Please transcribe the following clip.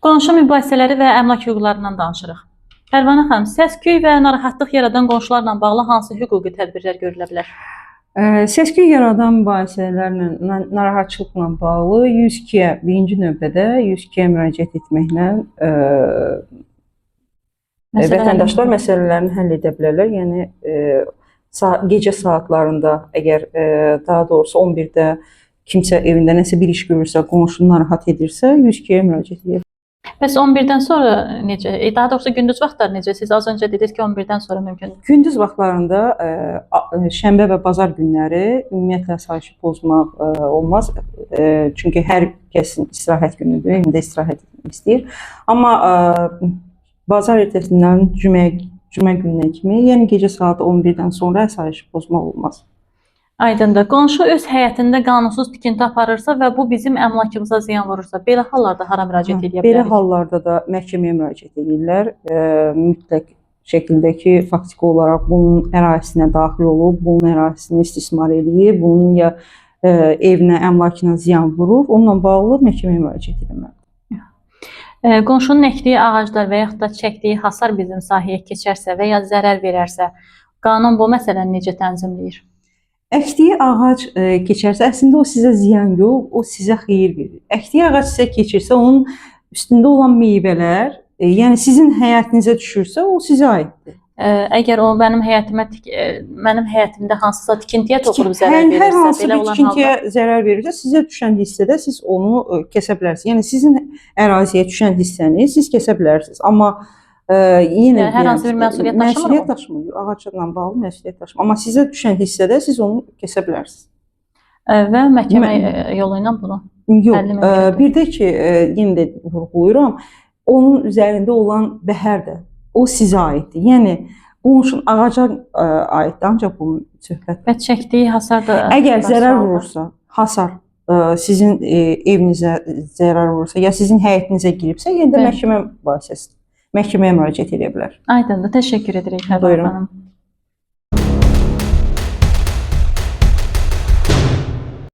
Qonşu mübahisələri və əmlak hüquqlarından danışırıq. Pərvanə xanım, səs-küy və narahatlıq yaradan qonşularla bağlı hansı hüquqi tədbirlər görülə bilər? Səs-küy yaradan mübahisələrlə, narahatçılıqla bağlı 102-yə birinci növbədə 102-yə müraciət etməklə vətəndaşlar məsələlərini həll edə bilərlər. Yəni gecə saatlarında, əgər daha doğrusu 11-də kimsə evində nəsə bir iş görürsə, qonşunu narahat edirsə, 102-yə müraciət edir. Bəs 11-dən sonra necə? Daha doğrusu gündüz vaxtları necə? Siz az öncə dediniz ki, 11-dən sonra mümkündür. Gündüz vaxtlarında şənbə və bazar günləri ümumiyyətlə asayişi pozmaq olmaz. Çünki hər kəsin istirahət günüdür, evində istirahət etmək istəyir. Amma bazar ertəsindən cümə gününə kimi, yəni gecə saat 11-dən sonra asayişi pozmaq olmaz. Aydındır. Qonşu öz həyətində qanunsuz tikinti aparırsa və bu bizim əmlakımıza ziyan vurursa, belə hallarda hara müraciət edə bilərik? Belə hallarda da məhkəməyə müraciət edirlər. Mütləq şəkildə ki, faktiki olaraq bunun ərazisinə daxil olub, bunun ərazisini istismar eləyib, bunun ya evinə, əmlakına ziyan vurub, onunla bağlı məhkəməyə müraciət edilməlidir. Qonşunun əkdiyi ağaclar və yaxud da çəkdiyi hasar bizim sahəyə keçərsə və ya zərər verərsə, qanun bu məsələni necə tənzimləyir? Əkdiyi ağac keçərsə, əslində o sizə ziyan yox, o sizə xeyir verir. Əkdiyi ağac sizə keçirsə, onun üstündə olan meyvələr, yəni sizin həyətinizə düşürsə, o sizə aiddir. Əgər o mənim həyətimdə hansısa tikintiyə toxunub zərər verirsə, hər hansı bir tikintiyə zərər verirsə, sizə düşən hissədə siz onu kəsə bilərsiniz. Yəni sizin əraziyə düşən hissəni siz kəsə bilərsiniz. Amma yenə hər hansı bir məsuliyyət daşımır. Ağacla bağlı məsuliyyət daşımır. Amma sizə düşən hissədə siz onu kəsə bilərsiniz. Və məhkəmə yolu ilə bunu yox. Bir də ki, yenə də vurğulayıram, onun üzərində olan bəhər də o sizə aiddir. Yəni qonşunun ağaca aiddir, ancaq bunun söhbət. Və çəkdiyi hasar da əgər zərər vurursa, hasar sizin evinizə zərər vurursa, ya sizin həyətinizə giribsə, yenə də məhkəmə mübahisəsidir. Məhkəməyə müraciət edə bilər. Aydındır. Təşəkkür edirik Pərvanə xanım.